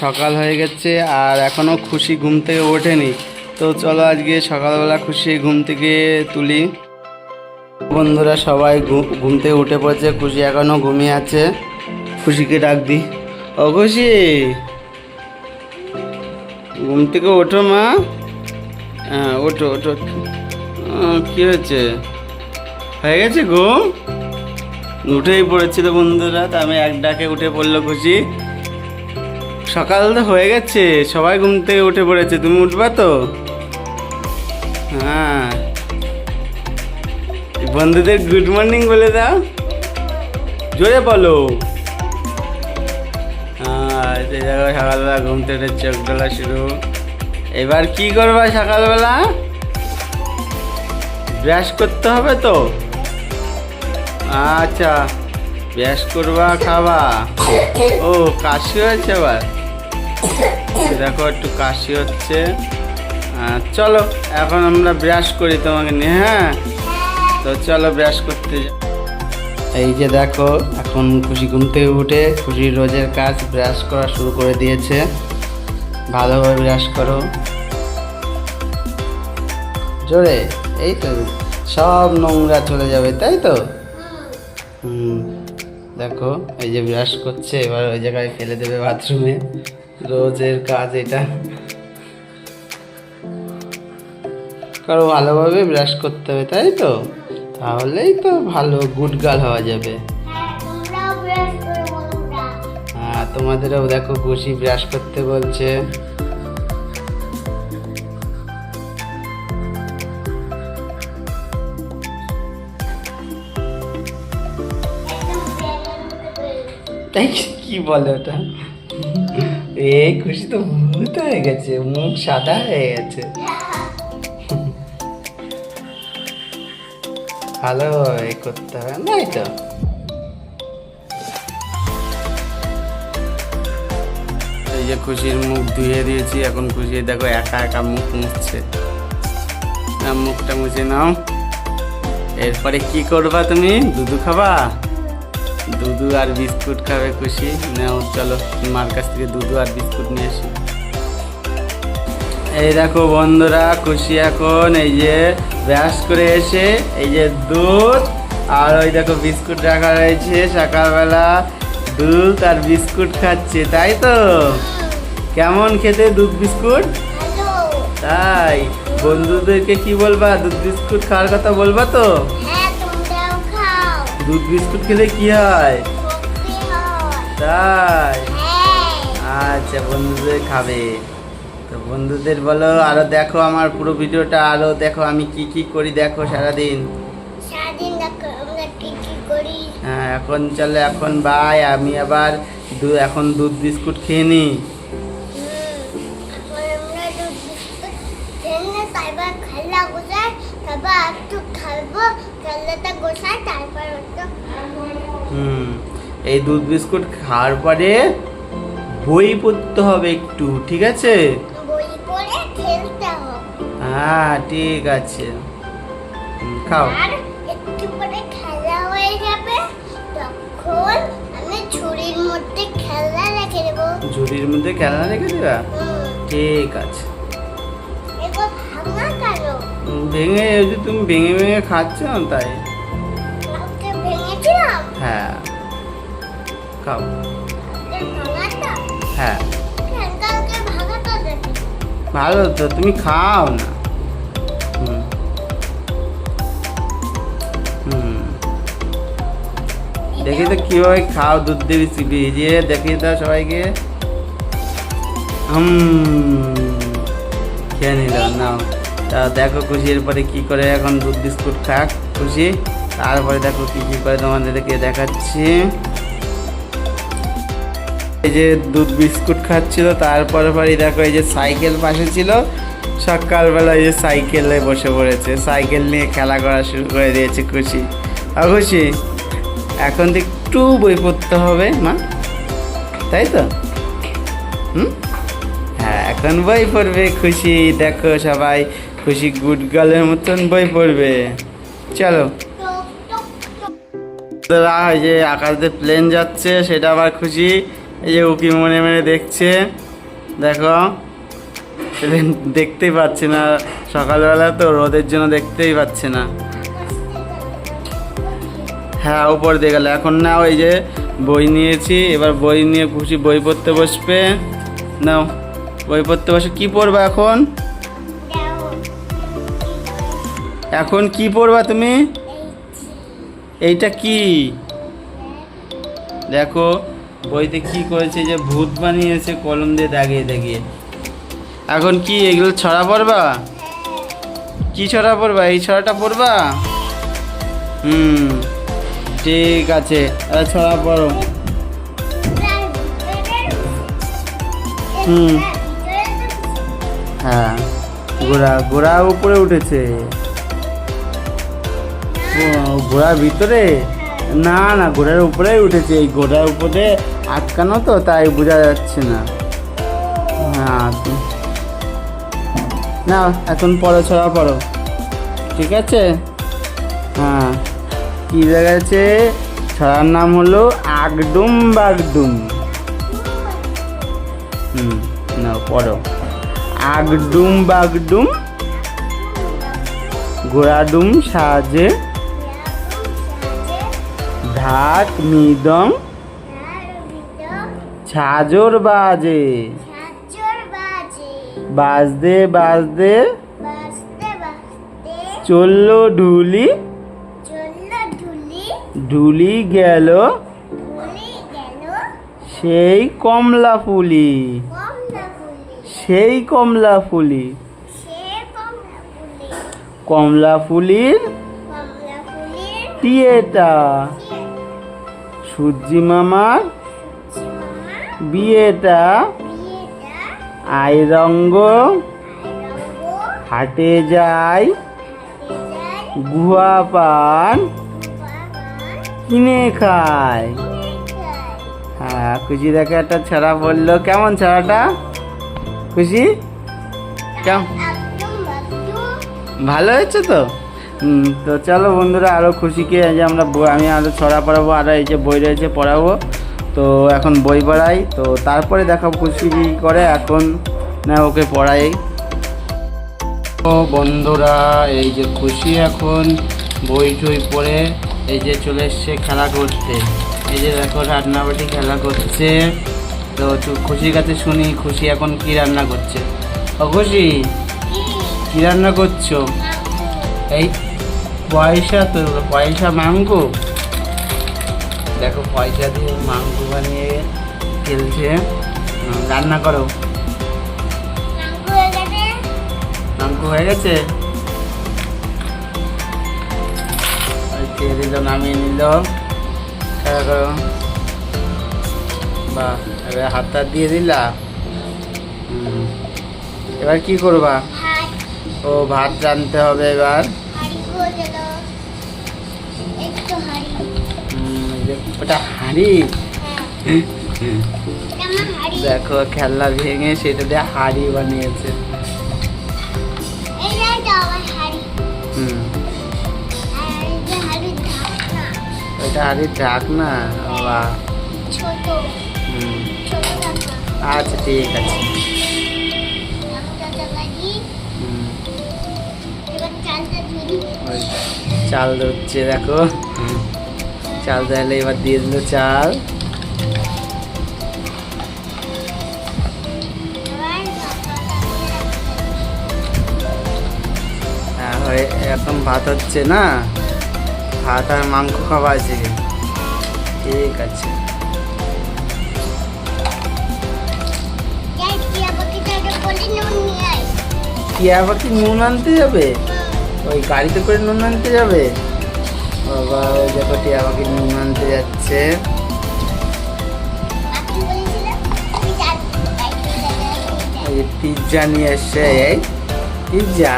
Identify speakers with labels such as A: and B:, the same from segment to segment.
A: সকাল হয়ে গেছে আর এখনো খুশি ঘুম থেকে ওঠেনি। তো চলো আজকে সকালবেলা খুশি ঘুম থেকে তুলি। বন্ধুরা সবাই ঘুম থেকে উঠে পড়েছে, খুশি এখনো ঘুমিয়ে আছে। খুশিকে ডাক দি, ও খুশি ঘুম থেকে ওঠো মা। হ্যাঁ ওঠো ওঠো। কি হয়েছে, হয়ে গেছে ঘুম? উঠেই পড়েছিল বন্ধুরা, তা আমি এক ডাকে উঠে পড়লো খুশি। সকাল তো হয়ে গেছে, সবাই ঘুম থেকে উঠে পড়েছে, তুমি উঠবা তো? হ্যাঁ বন্ধুদের গুড মর্নিং বলে দাও, জোরে বলো। হ্যাঁ সকালবেলা ঘুম থেকে চোখ ডোলা শুরু। এবার কি করবা সকালবেলা? ব্রাশ করতে হবে তো? আচ্ছা ব্রাশ করবা, খাবা। ও কাশি হয়েছে আবার, দেখো একটু কাশি হচ্ছে। চলো এখন আমরা ব্রাশ করি তোমাকে নিয়ে। হ্যাঁ তো চলো ব্রাশ করতে যাও। এই যে দেখো এখন খুশি ঘুম থেকে উঠে খুশির রোজের কাজ ব্রাশ করা শুরু করে দিয়েছে। ভালোভাবে ব্রাশ করো, জোরে। এই তো সব নোংরা চলে যাবে, তাই তো? দেখো এই যে ব্রাশ করছে, এবার ওই জায়গায় ফেলে দেবে বাথরুমে। রোজের কাজ এটা, কারো ভালোভাবে ব্রাশ করতে হবে, তাই তো? তাহলেই তো ভালো গুড গার্ল হওয়া যাবে। হ্যাঁ তোমাদেরও দেখো খুশি ব্রাশ করতে বলছে। তাই কি বলে ওটা? এই খুশি তো ভূত হয়ে গেছে, মুখ সাদা হয়ে গেছে। ভালো করতে হবে নাই তো? এই যে খুশির মুখ ধুয়ে দিয়েছি, এখন খুশি দেখো একা একা মুখ মুছছে। মুখটা মুছে নাও। এরপরে কি করবা তুমি? দুধু খাবা? দুধু আর বিস্কুট খাবে খুশি? নাও চলো মার কাছ থেকে দুধু আর বিস্কুট নিয়ে আসি। এই দেখো বন্ধুরা খুশি এখন এই যে ব্রাশ করে এসে এই যে দুধ আর ওই দেখো বিস্কুট রাখা রয়েছে। সকালবেলা দুধ আর বিস্কুট খাচ্ছে, তাই তো? কেমন খেতে দুধ বিস্কুট? তাই বন্ধুদেরকে কি বলবা? দুধ বিস্কুট খাওয়ার কথা বলবা তো? দুধ বিস্কুট খেলে কি হয়? তাই? আচ্ছা বন্ধুদের খাবে তো। বন্ধুদের বলো আরো দেখো আমার পুরো ভিডিওটা, আরো দেখো আমি কি কি করি, দেখো সারাদিন। হ্যাঁ এখন চলো, এখন বাই। আমি আবার এখন দুধ বিস্কুট খেয়ে নি। এই দুধ বিস্কুট খাওয়ার পরে বই পড়তে হবে একটু, ঠিক আছে? হ্যাঁ ঠিক আছে, খাও। ঝুড়ির মধ্যে খেলনা রেখে দেবা? ঠিক আছে। ভেঙে তুমি ভেঙে ভেঙে খাচ্ছ না তাই? হ্যাঁ খাও। হ্যাঁ ভালো তো, তুমি খাও না। দেখি তো কিভাবে খাও, দুধ দিয়ে ভিজিয়ে দেখি তো সবাইকে। খেয়ে নিলাম, নাও। তা দেখো খুশি এরপরে কি করে এখন দুধ বিস্কুট খাক খুশি। তারপরে দেখো কি কি করে তোমাদেরকে দেখাচ্ছি। এই যে দুধ বিস্কুট খাচ্ছিল, তারপরে দেখো এই যে সাইকেল পাশে ছিল। সকালবেলা এই যে সাইকেলে বসে পড়েছে, সাইকেল নিয়ে খেলা করা শুরু করে দিয়েছে খুশি। খুশি এখন তো একটু বই পড়তে হবে মা, তাই তো? হ্যাঁ এখন বই পড়বে খুশি। দেখো সবাই খুশি গুড গার্লের মতন বই পড়বে। চলো যে আকাশ দিয়ে প্লেন যাচ্ছে, সেটা আবার খুশি এই যে উকি মনে মনে দেখছে, দেখো দেখতেই পাচ্ছে না, সকালবেলা তো রোদের জন্য দেখতেই পাচ্ছে না। হ্যাঁ উপর দিয়ে গেল। এখন না ওই যে বই নিয়েছি, এবার বই নিয়ে খুশি বই পড়তে বসবে। নাও বই পড়তে বসে। কি পড়বা এখন? এখন কি পড়বা তুমি? এইটা কি দেখো বইতে কি করেছে, যে ভূত বানিয়েছে কলম দিয়ে দাগিয়ে দাগিয়ে। এখন কি এগুলো ছড়া পড়বা? কি ছড়া পড়বা? এই ছড়াটা পড়বা? ঠিক আছে, ছড়া পড়ো। হ্যাঁ ঘোড়া, ঘোড়া উপরে উঠেছে। ঘোড়ার ভিতরে? না না, ঘোড়ার উপরেই উঠেছে। এই ঘোড়ার উপরে আটকানো তো, তাই বোঝা যাচ্ছে না। হ্যাঁ না, এখন পড়ো, ছড়া পড়ো। ঠিক আছে। হ্যাঁ কি দেখাচ্ছে? ছড়ার নাম হলো আগডুম বাগডুম। না পড়ো। আগডুম বাগডুম ঘোড়াডুম সাজে, ঢাক মৃদং ছাজর বাজে, বাজতে বাজতে চললো ঢুলি, ঢুলি গেল সেই কমলা ফুলি, সেই কমলা ফুলি। কমলা ফুলির টিয়েটা, সূর্যি মামার বিয়েটা, আইরঙ্গ হাটে যায়, গুহা পান কিনে খায়। হ্যাঁ খুশি দেখে একটা ছড়া বললো। কেমন ছড়াটা খুশি? কেমন? ভালো হয়েছে তো? তো চলো বন্ধুরা, আরও খুশিকে যে আমি আরও ছড়া পড়াবো, আর এই যে বই রয়েছে পড়াবো। তো এখন বই পড়াই, তো তারপরে দেখাবো খুশি কী করে। এখন না ওকে পড়াই। ও বন্ধুরা, এই যে খুশি এখন বই টই পড়ে এই যে চলে এসছে খেলা করতে। এই যে দেখো রান্নাবাটি খেলা করছে। তো খুশির কাছে শুনি খুশি এখন কি রান্না করছে। ও খুশি কি রান্না করছো? এই পয়সা, তো পয়সা মাংকু, দেখো পয়সা দিয়ে মাংকু বানিয়ে খেলছে। রান্না করো। মাংকু হয়ে গেছে, দিল, নামিয়ে নিল। খেলা করো। বা এবার হাতটা দিয়ে দিলা। এবার কি করবা? ও ভাত রাঁধতে হবে এবার। ওটা হাঁড়ি। দেখো খেলনা ভেঙে সেটা দিয়ে হাঁড়ি বানিয়েছে। ওটা হাঁড়ির ঢাকনা। বাবা আচ্ছা ঠিক আছে। চাল ধরছে দেখো, চাল তাহলে এবার দিয়ে দিল চাল। এখন ভাত হচ্ছে না, ভাত আর মাংস খাওয়া আছে। ঠিক আছে। টিয়া পাখি নুন আনতে যাবে? ওই গাড়িতে করে নুন আনতে যাবে? বাবা ওই দেখো টিয়া পাখি নুন আনতে যাচ্ছে। ওই পিৎজা নিয়ে এসছে। এই পিৎজা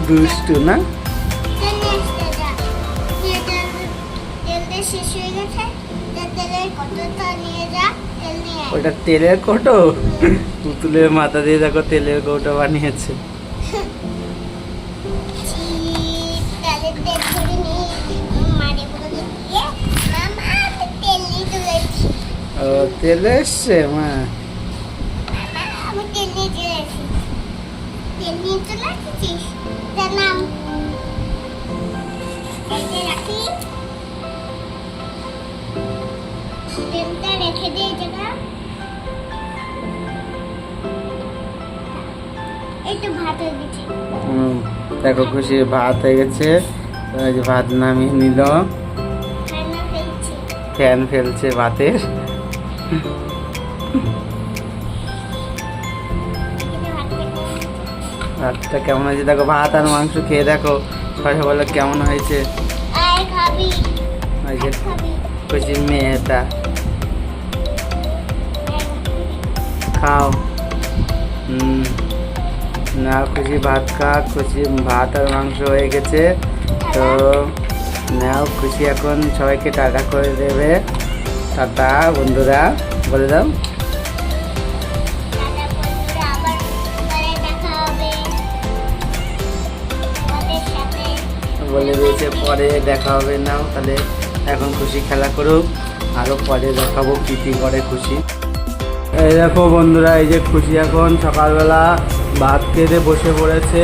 A: দুষ্টু না? ওটা তেলের কটো। পুতুলের মাথা দিয়ে দেখো তেলের কৌটো বানিয়েছে। ও তেল এসছে মা। দেখো খুশি ভাত হয়ে গেছে, ভাত নামিয়ে নিল, ফ্যান ফেলছে ভাতের। ভাতটা কেমন হয়েছে দেখো, ভাত আর মাংস খেয়ে দেখো সবাই বলো কেমন হয়েছে। খুশির মেয়েটা খাও। না খুশি ভাত খা, খুশি ভাত আর মাংস হয়ে গেছে। তো নাও খুশি এখন সবাইকে টাটা করে দেবে। টাটা বন্ধুরা বলে দাও। বলে দিয়েছে পরে দেখা হবে। নাও তাহলে এখন খুশি খেলা করুক, আরও পরে দেখাবো কী কী করে খুশি। এই দেখো বন্ধুরা, এই যে খুশি এখন সকালবেলা ভাত খেতে বসে পড়েছে।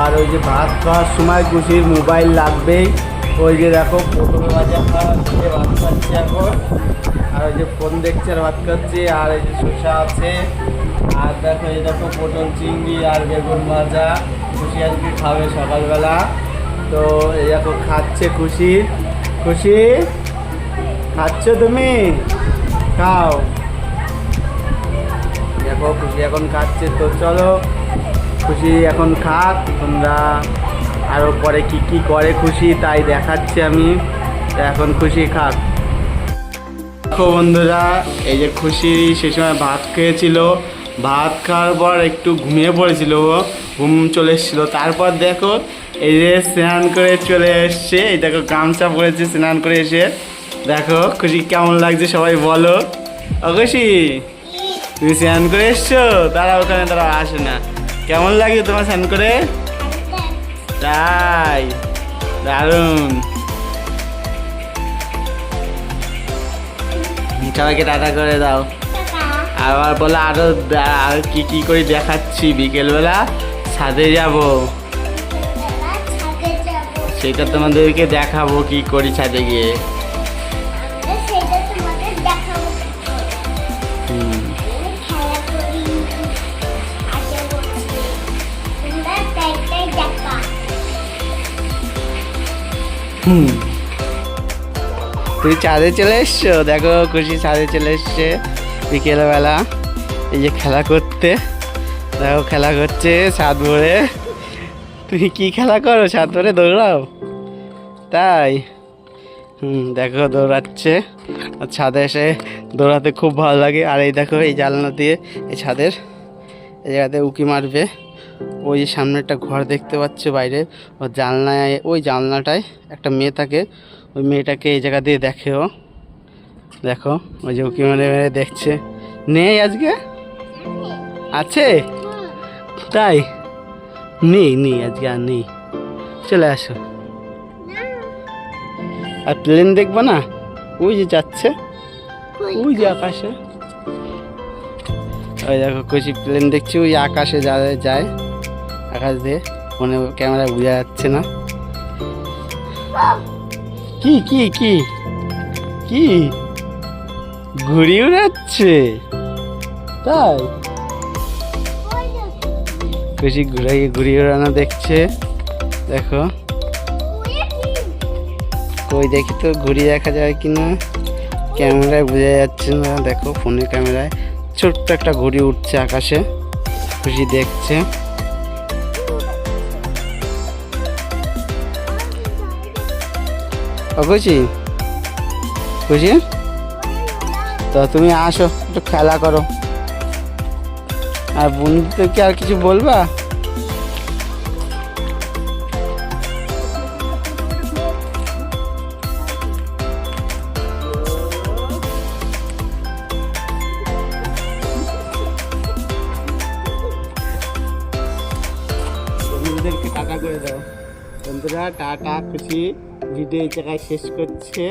A: আর ওই যে ভাত খাওয়ার সময় খুশির মোবাইল লাগবেই। ওই যে দেখো পটল ভাজা খাচ্ছে, ভাত খাচ্ছে এখন। আর ওই যে ফোন দেখছে আর ভাত খাচ্ছে। আর এই যে শসা আছে। আর দেখো এই দেখো পটল চিংড়ি আর বেগুন ভাজা খুশি আজকে খাবে সকালবেলা। তো এই দেখো খাচ্ছে খুশি। খুশি খাচ্ছ তুমি? খাও। দেখো খুশি এখন খাচ্ছে। তো চলো খুশি এখন খাক, তোমরা আরও পরে কি কি করে খুশি তাই দেখাচ্ছি আমি। এখন খুশি খাক। দেখো বন্ধুরা, এই যে খুশি সে সময় ভাত খেয়েছিল, ভাত খাওয়ার পর একটু ঘুমিয়ে পড়েছিল, ঘুম চলে এসেছিলো। তারপর দেখো এই যে স্নান করে চলে এসছে। এই দেখো গামছা পরেছে স্নান করে এসে। দেখো খুশি কেমন লাগছে সবাই বলো। ও খুশি তুমি স্নান করে এসছো? দাঁড়া ওখানে, দাঁড়া আসে না। কেমন লাগে তোমার স্নান করে? তাই দারুণ। সবাইকে টাটা করে দাও। আবার বলে আরো আর কি কি করে দেখাচ্ছি। বিকেলবেলা ছাদে যাব, সেটা তোমাদেরকে দেখাবো কি করি ছাদে গিয়ে। তুই ছাদে চলে এসছো? দেখো খুশি ছাদে চলে এসছে বিকেলবেলা, এই যে খেলা করতে। দেখো খেলা করছে ছাদ ভরে। তুমি কি খেলা করো? ছাদ ভরে দৌড়াও? তাই দেখো দৌড়াচ্ছে। আর ছাদে এসে দৌড়াতে খুব ভালো লাগে। আর এই দেখো এই জানলা দিয়ে এই ছাদের এই জায়গাতে উঁকি মারবে। ওই যে সামনে একটা ঘর দেখতে পাচ্ছে বাইরে, ও জানলায়, ওই জানলাটায় একটা মেয়ে থাকে। ওই মেয়েটাকে এই জায়গা দিয়ে দেখে ও। দেখো ওই যে উঁকি মেরে মেরে দেখছে। নেই আজকে? আছে? তাই নেই আজকে, আর নেই। চলে আসো। আর প্লেন দেখবো না? ওই যে যাচ্ছে, ওই যে আকাশে। ওই দেখো খুশি প্লেন দেখছি, ওই আকাশে যায়। আকাশ দিয়ে ফোনে ক্যামেরা বোঝা যাচ্ছে না। কি কি কি কি ঘুড়ি উড়াচ্ছে? তাই খুশি ঘুড়ি উড়ানো দেখছে। দেখো কই দেখি তো ঘুড়ি দেখা যায় কিনা, ক্যামেরায় বোঝা যাচ্ছে না। দেখো ফোনের ক্যামেরায় ছোট্ট একটা ঘুড়ি উঠছে আকাশে, খুশি দেখছে। খুশি খুশি তো তুমি আসো, একটু খেলা করো। আর বন্ধুদেরকে আর কিছু বলবা? বন্ধুদেরকে টাটা করে দাও। বন্ধুরা টাটা, খুশি ভিডিও এই জায়গায় শেষ করছে।